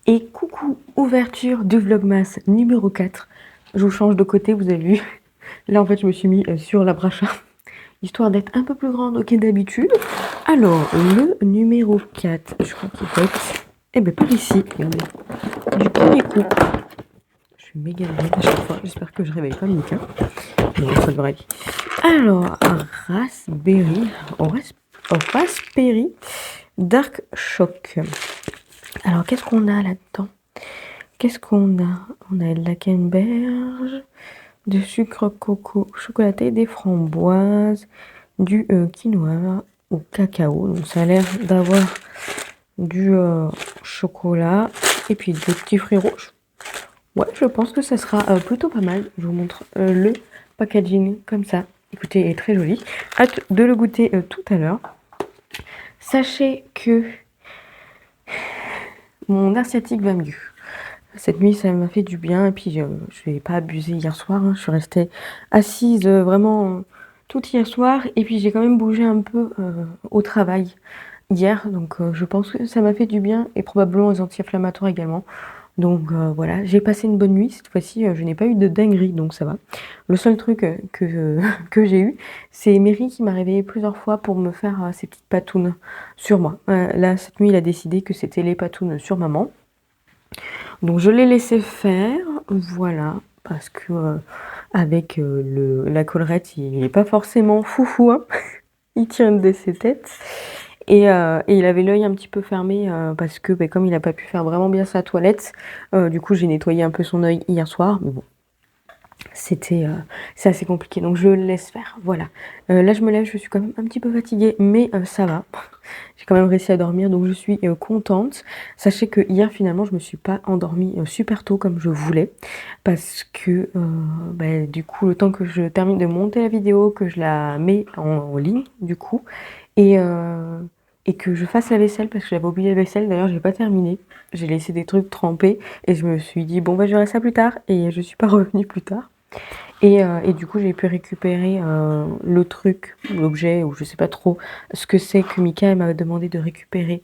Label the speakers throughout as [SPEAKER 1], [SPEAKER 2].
[SPEAKER 1] Et coucou, ouverture du Vlogmas numéro 4. Je vous change de côté, vous avez vu. Là en fait je me suis mis sur la bracha, histoire d'être un peu plus grande que d'habitude. Alors, le numéro 4, je crois qu'il faut être... Eh ben par ici, regardez. Du premier coup. Je suis méga bête à chaque fois, j'espère que je réveille pas Mika. Non, ça devrait aller. Alors, Raspberry, Raspberry Dark Shock. Alors, qu'est-ce qu'on a là-dedans? Qu'est-ce qu'on a? On a de la canneberge, du sucre coco chocolaté, des framboises, du quinoa au cacao. Donc ça a l'air d'avoir du chocolat et puis des petits fruits rouges. Ouais, je pense que ça sera plutôt pas mal. Je vous montre le packaging comme ça. Écoutez, il est très joli. Hâte de le goûter tout à l'heure. Sachez que mon nerf sciatique va mieux. Cette nuit, ça m'a fait du bien. Et puis, je n'ai pas abusé hier soir. Hein. Je suis restée assise vraiment tout hier soir. Et puis, j'ai quand même bougé un peu au travail hier. Donc, je pense que ça m'a fait du bien. Et probablement les anti-inflammatoires également. Donc, voilà. J'ai passé une bonne nuit. Cette fois-ci, je n'ai pas eu de dinguerie. Donc, ça va. Le seul truc que j'ai eu, c'est Mary qui m'a réveillée plusieurs fois pour me faire ces petites patounes sur moi. Là, cette nuit, il a décidé que c'était les patounes sur maman. Donc je l'ai laissé faire, voilà, parce que avec la collerette, il n'est pas forcément foufou, hein. Il tient de ses têtes. Et il avait l'œil un petit peu fermé parce que comme il n'a pas pu faire vraiment bien sa toilette, du coup j'ai nettoyé un peu son œil hier soir, mais bon. C'est assez compliqué, donc je le laisse faire, voilà. Là je me lève, je suis quand même un petit peu fatiguée, mais ça va. J'ai quand même réussi à dormir, donc je suis contente. Sachez que hier finalement je me suis pas endormie super tôt comme je voulais, parce que du coup le temps que je termine de monter la vidéo, que je la mets en ligne du coup, et que je fasse la vaisselle, parce que j'avais oublié la vaisselle, d'ailleurs j'ai pas terminé. J'ai laissé des trucs trempés, et je me suis dit bon je verrai ça plus tard, et je suis pas revenue plus tard. Et du coup, j'ai pu récupérer le truc, l'objet, ou je sais pas trop ce que c'est que Mika m'a demandé de récupérer.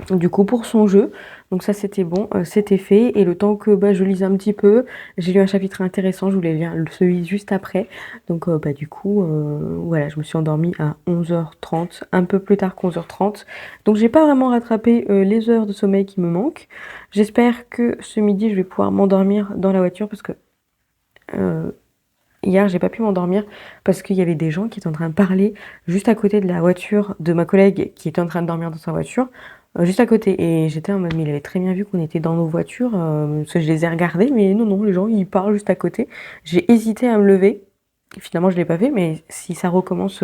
[SPEAKER 1] Du coup, pour son jeu. Donc ça, c'était bon, c'était fait. Et le temps que je lise un petit peu, j'ai lu un chapitre intéressant, je voulais lire celui juste après. Donc du coup, voilà, je me suis endormie à 11h30, un peu plus tard qu'11h30. Donc j'ai pas vraiment rattrapé les heures de sommeil qui me manquent. J'espère que ce midi, je vais pouvoir m'endormir dans la voiture, parce que hier, j'ai pas pu m'endormir parce qu'il y avait des gens qui étaient en train de parler juste à côté de la voiture de ma collègue qui était en train de dormir dans sa voiture, juste à côté. Et j'étais en mode, mais il avait très bien vu qu'on était dans nos voitures, parce que je les ai regardés, mais non, les gens, ils parlent juste à côté. J'ai hésité à me lever. Finalement, je l'ai pas fait, mais si ça recommence,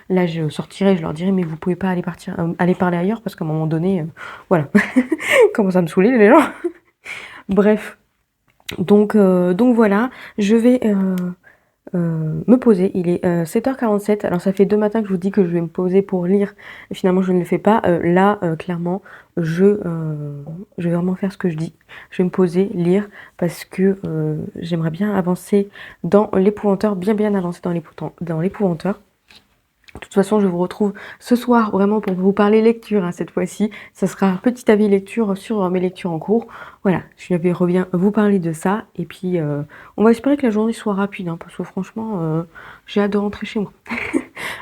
[SPEAKER 1] là, je sortirai, je leur dirai, mais vous pouvez pas aller parler ailleurs, parce qu'à un moment donné, voilà, commence à me saouler les gens. Bref, donc voilà, je vais me poser. Il est 7h47. Alors ça fait 2 matins que je vous dis que je vais me poser pour lire. Et finalement, je ne le fais pas. Là, clairement, je vais vraiment faire ce que je dis. Je vais me poser, lire, parce que j'aimerais bien avancer dans l'épouvanteur, bien avancer dans l'épouvanteur. De toute façon, je vous retrouve ce soir vraiment pour vous parler lecture, hein, cette fois-ci. Ça sera un petit avis lecture sur mes lectures en cours. Voilà, je reviens vous parler de ça. Et puis, on va espérer que la journée soit rapide, hein, parce que franchement, j'ai hâte de rentrer chez moi.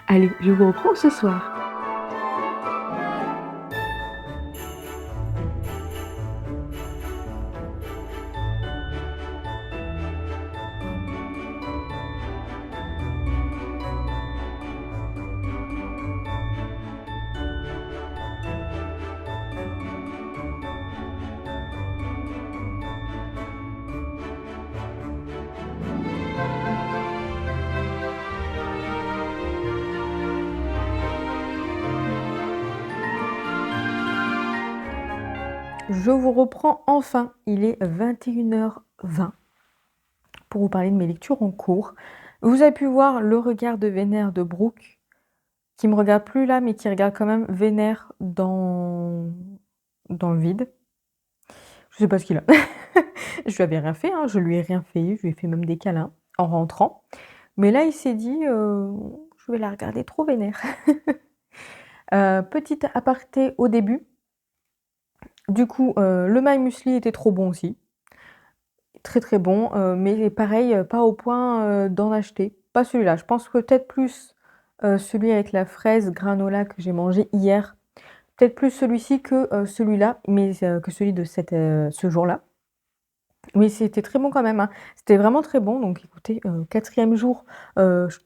[SPEAKER 1] Allez, je vous reprends ce soir. Je vous reprends enfin, il est 21h20 pour vous parler de mes lectures en cours. Vous avez pu voir le regard de Vénère de Brooke, qui me regarde plus là, mais qui regarde quand même Vénère dans le vide. Je sais pas ce qu'il a. Je lui avais rien fait, hein, je lui ai rien fait, je lui ai fait même des câlins en rentrant. Mais là, il s'est dit, je vais la regarder trop Vénère. Petit aparté au début, du coup, le My Muesli était trop bon aussi. Très, très bon, mais pareil, pas au point, d'en acheter. Pas celui-là. Je pense que peut-être plus, celui avec la fraise granola que j'ai mangé hier. Peut-être plus celui-ci que, celui-là, mais que celui de ce jour-là. Mais c'était très bon quand même, hein. C'était vraiment très bon, donc écoutez, 4e jour,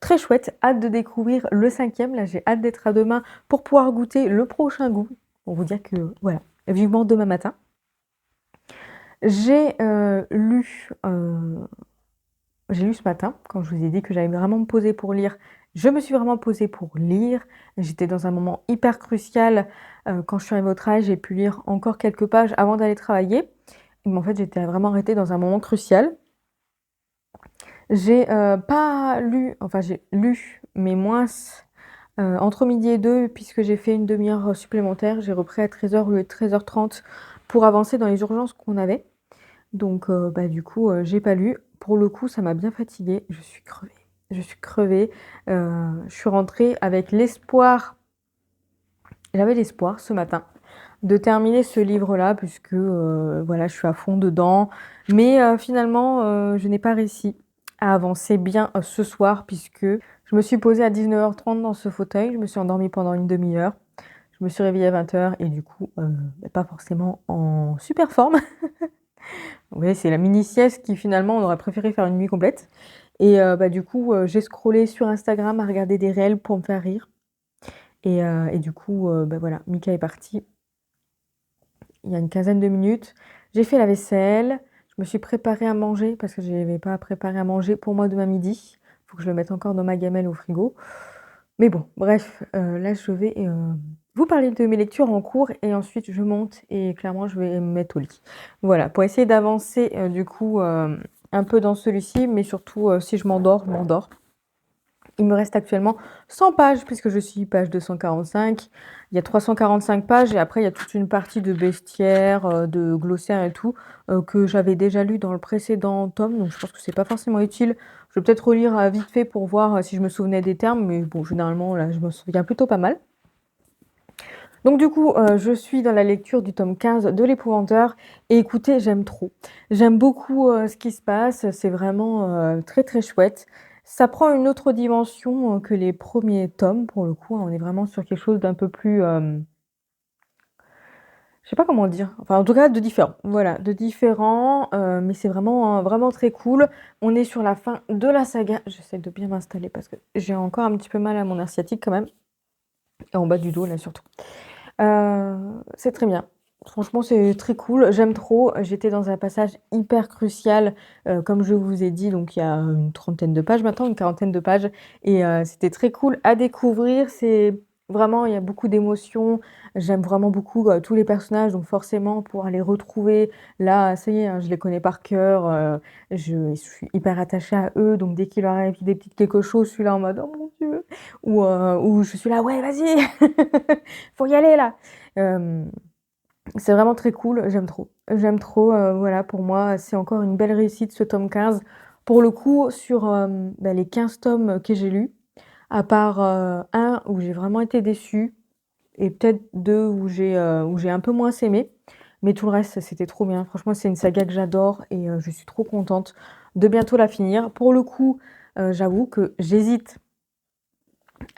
[SPEAKER 1] très chouette. Hâte de découvrir le 5e. Là, j'ai hâte d'être à demain pour pouvoir goûter le prochain goût. Pour vous dire que voilà, vivement demain matin. J'ai, lu ce matin, quand je vous ai dit que j'allais vraiment me poser pour lire, je me suis vraiment posée pour lire. J'étais dans un moment hyper crucial, quand je suis arrivée au travail, j'ai pu lire encore quelques pages avant d'aller travailler. Mais en fait, j'étais vraiment arrêtée dans un moment crucial. J'ai, pas lu, enfin j'ai lu, mais moins, entre midi et 2, puisque j'ai fait une demi-heure supplémentaire. J'ai repris à 13h au lieu de 13h30 pour avancer dans les urgences qu'on avait. Donc, bah, du coup, j'ai pas lu. Pour le coup, ça m'a bien fatiguée. Je suis crevée. Je suis crevée. Je suis rentrée avec l'espoir, j'avais l'espoir ce matin de terminer ce livre-là puisque, voilà, je suis à fond dedans. Mais, finalement, je n'ai pas réussi à avancer bien, ce soir puisque je me suis posée à 19h30 dans ce fauteuil. Je me suis endormie pendant une demi-heure. Je me suis réveillée à 20h et du coup, bah, pas forcément en super forme. Oui, c'est la mini sieste qui finalement on aurait préféré faire une nuit complète et bah, du coup, j'ai scrollé sur Instagram à regarder des réels pour me faire rire et du coup, bah, voilà, Mika est parti il y a une quinzaine de minutes. J'ai fait la vaisselle, je me suis préparée à manger parce que j'avais pas préparé à manger pour moi demain midi. Faut que je le mette encore dans ma gamelle au frigo. Mais bon, bref, là je vais, vous parler de mes lectures en cours et ensuite je monte et clairement je vais me mettre au lit. Voilà, pour essayer d'avancer, du coup, un peu dans celui-ci, mais surtout, si je m'endors, je m'endors. Il me reste actuellement 100 pages puisque je suis page 245. Il y a 345 pages et après il y a toute une partie de bestiaire, de glossaire et tout, que j'avais déjà lu dans le précédent tome, donc je pense que c'est pas forcément utile. Je vais peut-être relire, vite fait pour voir, si je me souvenais des termes, mais bon, généralement, là, je me souviens plutôt pas mal. Donc du coup, je suis dans la lecture du tome 15 de l'Épouvanteur et écoutez, j'aime trop. J'aime beaucoup, ce qui se passe, c'est vraiment, très, très chouette. Ça prend une autre dimension, que les premiers tomes pour le coup, hein. On est vraiment sur quelque chose d'un peu plus, je sais pas comment dire, enfin en tout cas de différent. Voilà, de différent, mais c'est vraiment, vraiment très cool. On est sur la fin de la saga. J'essaie de bien m'installer parce que j'ai encore un petit peu mal à mon nerf sciatique quand même et en bas du dos là surtout. C'est très bien. Franchement, c'est très cool, j'aime trop. J'étais dans un passage hyper crucial, comme je vous ai dit, donc il y a une trentaine de pages maintenant, une quarantaine de pages et c'était très cool à découvrir. C'est vraiment il y a beaucoup d'émotions. J'aime vraiment beaucoup, tous les personnages, donc forcément pouvoir les retrouver là, ça y est, hein, je les connais par cœur, je suis hyper attachée à eux, donc dès qu'il leur arrive des petites quelque chose, je suis là en mode: «Oh mon Dieu!» ou je suis là: «Ouais, vas-y, faut y aller là!» Hem, c'est vraiment très cool, j'aime trop. J'aime trop, voilà, pour moi, c'est encore une belle réussite ce tome 15. Pour le coup, sur, bah, les 15 tomes que j'ai lus, à part, 1 où j'ai vraiment été déçue et peut-être 2 où j'ai un peu moins aimé, mais tout le reste, c'était trop bien. Franchement, c'est une saga que j'adore et je suis trop contente de bientôt la finir. Pour le coup, j'avoue que j'hésite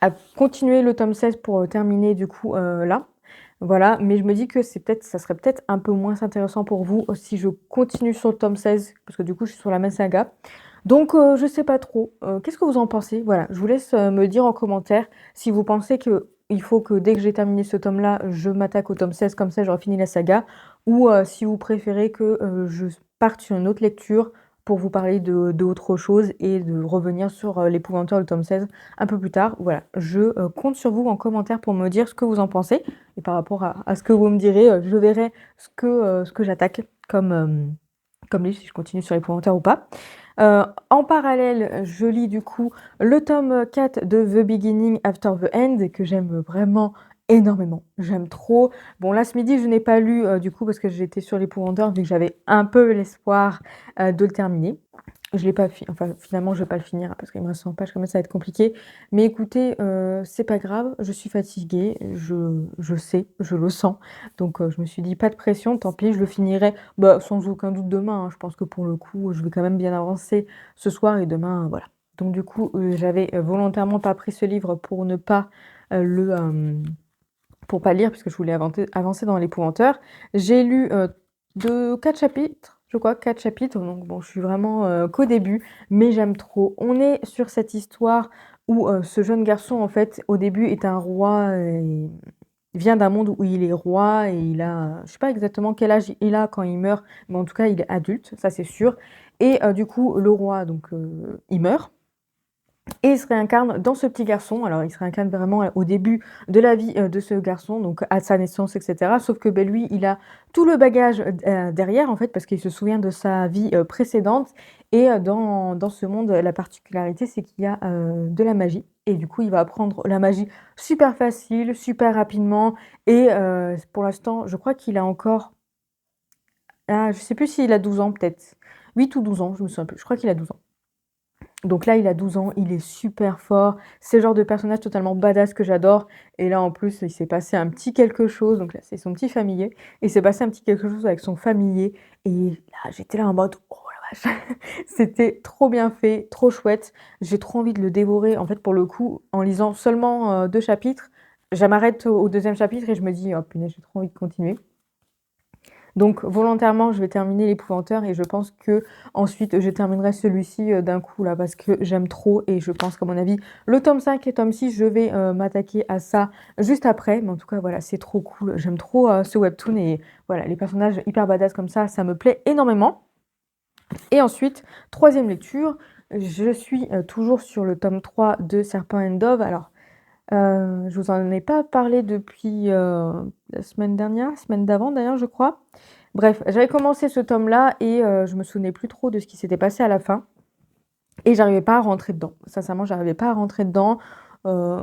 [SPEAKER 1] à continuer le tome 16 pour, terminer du coup, là. Voilà, mais je me dis que ça serait peut-être un peu moins intéressant pour vous, si je continue sur le tome 16 parce que du coup je suis sur la même saga. Donc je sais pas trop, qu'est-ce que vous en pensez? Voilà, je vous laisse, me dire en commentaire si vous pensez qu'il faut que dès que j'ai terminé ce tome-là, je m'attaque au tome 16 comme ça j'aurai fini la saga ou si vous préférez que, je parte sur une autre lecture pour vous parler d'autre chose et de revenir sur, L'Épouvanteur, le tome 16 un peu plus tard. Voilà, je, compte sur vous en commentaire pour me dire ce que vous en pensez et par rapport à ce que vous me direz, je verrai ce que j'attaque comme, comme livre, si je continue sur L'Épouvanteur ou pas. En parallèle, je lis du coup le tome 4 de The Beginning After the End que j'aime vraiment énormément. J'aime trop. Bon là, ce midi, je n'ai pas lu, du coup parce que j'étais sur L'Épouvanteur vu que j'avais un peu l'espoir, de le terminer. Je l'ai pas enfin, finalement, je vais pas le finir parce qu'il me reste 100 pages, quand même, ça va être compliqué. Mais écoutez, c'est pas grave, je suis fatiguée, je sais, je le sens. Donc je me suis dit: «Pas de pression, tant pis, je le finirai, bah, sans aucun doute demain, hein». Je pense que pour le coup, je vais quand même bien avancer ce soir et demain, voilà. Donc du coup, j'avais, volontairement pas pris ce livre pour ne pas, le, pour pas lire puisque je voulais avancer dans l'épouvanteur. J'ai lu, de 4 chapitres, je crois, 4 chapitres, donc bon, je suis vraiment, qu'au début, mais j'aime trop. On est sur cette histoire où, ce jeune garçon, en fait, au début, est un roi et vient d'un monde où il est roi et il a, je sais pas exactement quel âge il a quand il meurt, mais en tout cas, il est adulte, ça c'est sûr et du coup, le roi donc, il meurt et il se réincarne dans ce petit garçon. Alors, il se réincarne vraiment au début de la vie de ce garçon, donc à sa naissance, etc. Sauf que ben, lui, il a tout le bagage derrière, en fait, parce qu'il se souvient de sa vie précédente. Et dans ce monde, la particularité, c'est qu'il y a de la magie. Et du coup, il va apprendre la magie super facile, super rapidement. Et pour l'instant, je crois qu'il a encore... Ah, je sais plus s'il a 12 ans, peut-être. 8 ou 12 ans, je me souviens plus. Je crois qu'il a 12 ans. Donc là, il a 12 ans, il est super fort. C'est le genre de personnage totalement badass que j'adore. Et là, en plus, il s'est passé un petit quelque chose. Donc là, c'est son petit familier. Et il s'est passé un petit quelque chose avec son familier. Et là, j'étais là en mode, oh la vache, c'était trop bien fait, trop chouette. J'ai trop envie de le dévorer. En fait, pour le coup, en lisant seulement 2 chapitres, je m'arrête au deuxième chapitre et je me dis, oh punaise, j'ai trop envie de continuer. Donc volontairement, je vais terminer l'épouvanteur et je pense que ensuite je terminerai celui-ci d'un coup là parce que j'aime trop et je pense qu'à mon avis, le tome 5 et tome 6, je vais m'attaquer à ça juste après. Mais en tout cas, voilà, c'est trop cool. J'aime trop ce webtoon et voilà, les personnages hyper badass comme ça me plaît énormément. Et ensuite, troisième lecture, je suis toujours sur le tome 3 de Serpent and Dove. Alors, je vous en ai pas parlé depuis la semaine dernière, la semaine d'avant d'ailleurs, je crois. Bref, j'avais commencé ce tome-là et je me souvenais plus trop de ce qui s'était passé à la fin et j'arrivais pas à rentrer dedans. Sincèrement, j'arrivais pas à rentrer dedans. Heu,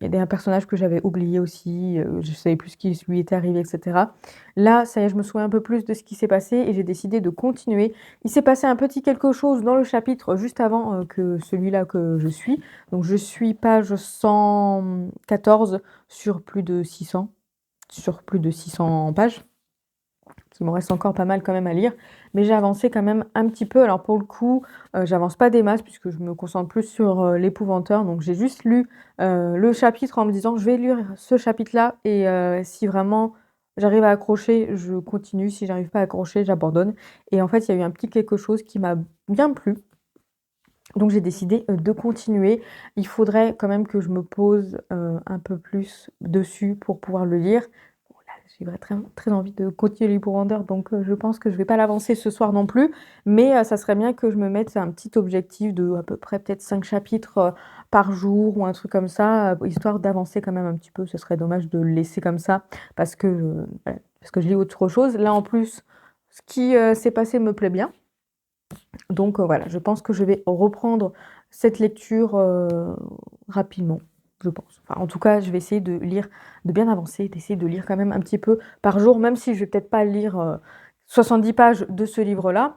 [SPEAKER 1] il y a des personnages que j'avais oubliés aussi, je savais plus ce qui lui était arrivé et cetera. Là, ça y est, je me souviens un peu plus de ce qui s'est passé et j'ai décidé de continuer. Il s'est passé un petit quelque chose dans le chapitre juste avant, que celui-là que je suis. Donc je suis page 114 sur plus de 600 pages. Il m'en reste encore pas mal quand même à lire, mais j'ai avancé quand même un petit peu. Alors pour le coup, j'avance pas des masses puisque je me concentre plus sur, l'épouvanteur. Donc j'ai juste lu, le chapitre en me disant: «Je vais lire ce chapitre-là et si vraiment j'arrive à accrocher, je continue. Si j'arrive pas à accrocher, j'abandonne» et en fait, il y a eu un petit quelque chose qui m'a bien plu, donc j'ai décidé, de continuer. Il faudrait quand même que je me pose, un peu plus dessus pour pouvoir le lire. Bon là, j'ai très très envie de continuer l'Hyperander, donc je pense que je vais pas l'avancer ce soir non plus. Mais ça serait bien que je me mette un petit objectif de à peu près peut-être 5 chapitres, par jour ou un truc comme ça, histoire d'avancer quand même un petit peu. Ce serait dommage de le laisser comme ça parce que, voilà, parce que je lis autre chose. Là en plus, ce qui, s'est passé me plaît bien. Donc voilà, je pense que je vais reprendre cette lecture, rapidement, je pense. Enfin, en tout cas, je vais essayer de lire, de bien avancer, d'essayer de lire quand même un petit peu par jour, même si je vais peut-être pas lire, 70 pages de ce livre-là,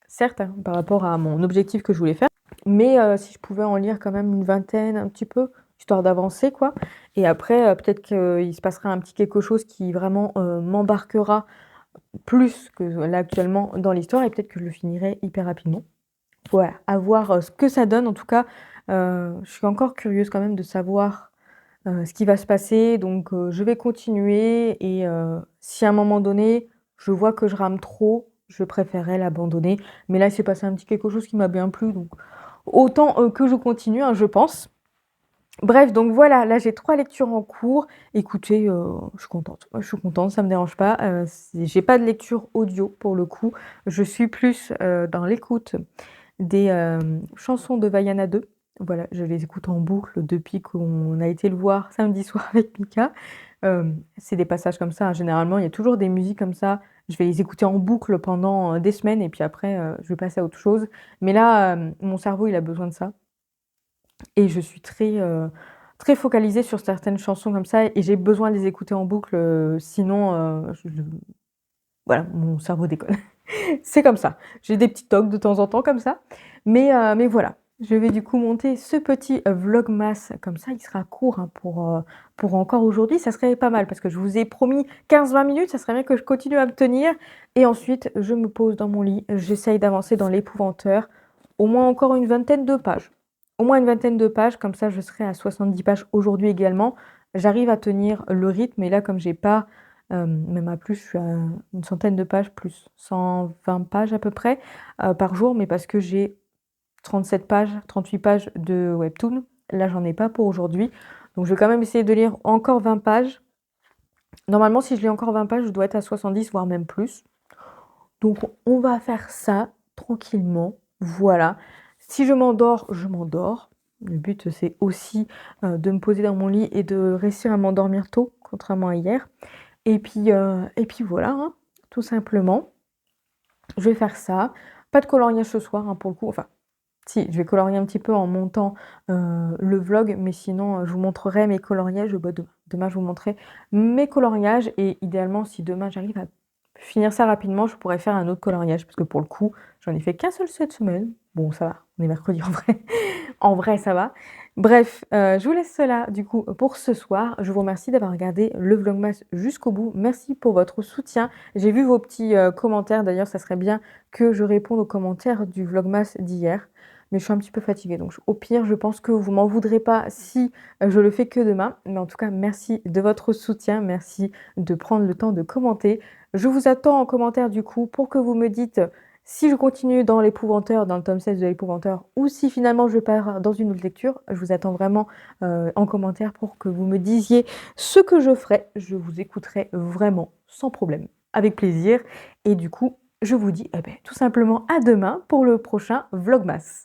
[SPEAKER 1] certes, hein, par rapport à mon objectif que je voulais faire, mais si je pouvais en lire quand même une vingtaine, un petit peu, histoire d'avancer, quoi. Et après, peut-être qu'il se passera un petit quelque chose qui vraiment, m'embarquera plus que là actuellement dans l'histoire et peut-être que je le finirai hyper rapidement. Voilà, à voir, ce que ça donne en tout cas, je suis encore curieuse quand même de savoir, ce qui va se passer donc je vais continuer et si à un moment donné, je vois que je rame trop, je préférerais l'abandonner. Mais là, il s'est passé un petit quelque chose qui m'a bien plu donc autant, que je continue, hein, je pense. Bref, donc voilà, là j'ai 3 lectures en cours. Écoutez, je suis contente. Moi, je suis contente, ça me dérange pas. J'ai pas de lecture audio pour le coup. Je suis plus, dans l'écoute des, chansons de Vaiana 2. Voilà, je les écoute en boucle depuis qu'on a été le voir samedi soir avec Mika. C'est des passages comme ça, hein. Généralement, il y a toujours des musiques comme ça. Je vais les écouter en boucle pendant, des semaines et puis après, je vais passer à autre chose. Mais là, mon cerveau, il a besoin de ça. Et je suis très, très focalisée sur certaines chansons comme ça et j'ai besoin de les écouter en boucle, sinon, Voilà, mon cerveau déconne. C'est comme ça. J'ai des petits tocs de temps en temps comme ça, mais voilà. Je vais du coup monter ce petit vlogmas comme ça, il sera court hein, pour encore aujourd'hui. Ça serait pas mal parce que je vous ai promis 15-20 minutes, ça serait bien que je continue à me tenir. Et ensuite, je me pose dans mon lit, j'essaye d'avancer dans l'épouvanteur, au moins encore une vingtaine de pages. Au moins une vingtaine de pages, comme ça je serai à 70 pages aujourd'hui également. J'arrive à tenir le rythme et là comme j'ai pas même à plus, je suis à une centaine de pages, plus 120 pages à peu près par jour, mais parce que j'ai 37 pages, 38 pages de webtoon. Là, j'en ai pas pour aujourd'hui. Donc, je vais quand même essayer de lire encore 20 pages. Normalement, si je lis encore 20 pages, je dois être à 70, voire même plus. Donc, on va faire ça tranquillement. Voilà. Si je m'endors, je m'endors. Le but, c'est aussi de me poser dans mon lit et de réussir à m'endormir tôt, contrairement à hier. Et puis voilà, hein, tout simplement. Je vais faire ça. Pas de coloriage ce soir, hein, pour le coup. Enfin, si, je vais colorier un petit peu en montant le vlog, mais sinon, je vous montrerai mes coloriages. Bah, demain, je vous montrerai mes coloriages. Et idéalement, si demain, j'arrive à finir ça rapidement, je pourrais faire un autre coloriage. Parce que pour le coup, j'en ai fait qu'un seul cette semaine. Bon, ça va, on est mercredi en vrai. En vrai, ça va. Bref, je vous laisse cela du coup pour ce soir. Je vous remercie d'avoir regardé le vlogmas jusqu'au bout. Merci pour votre soutien. J'ai vu vos petits commentaires. D'ailleurs, ça serait bien que je réponde aux commentaires du vlogmas d'hier. Mais je suis un petit peu fatiguée. Donc au pire, je pense que vous m'en voudrez pas si je le fais que demain. Mais en tout cas, merci de votre soutien. Merci de prendre le temps de commenter. Je vous attends en commentaire du coup pour que vous me dites si je continue dans l'épouvanteur, dans le tome 16 de l'épouvanteur, ou si finalement je pars dans une autre lecture. Je vous attends vraiment en commentaire pour que vous me disiez ce que je ferai. Je vous écouterai vraiment sans problème, avec plaisir. Et du coup, je vous dis tout simplement à demain pour le prochain Vlogmas.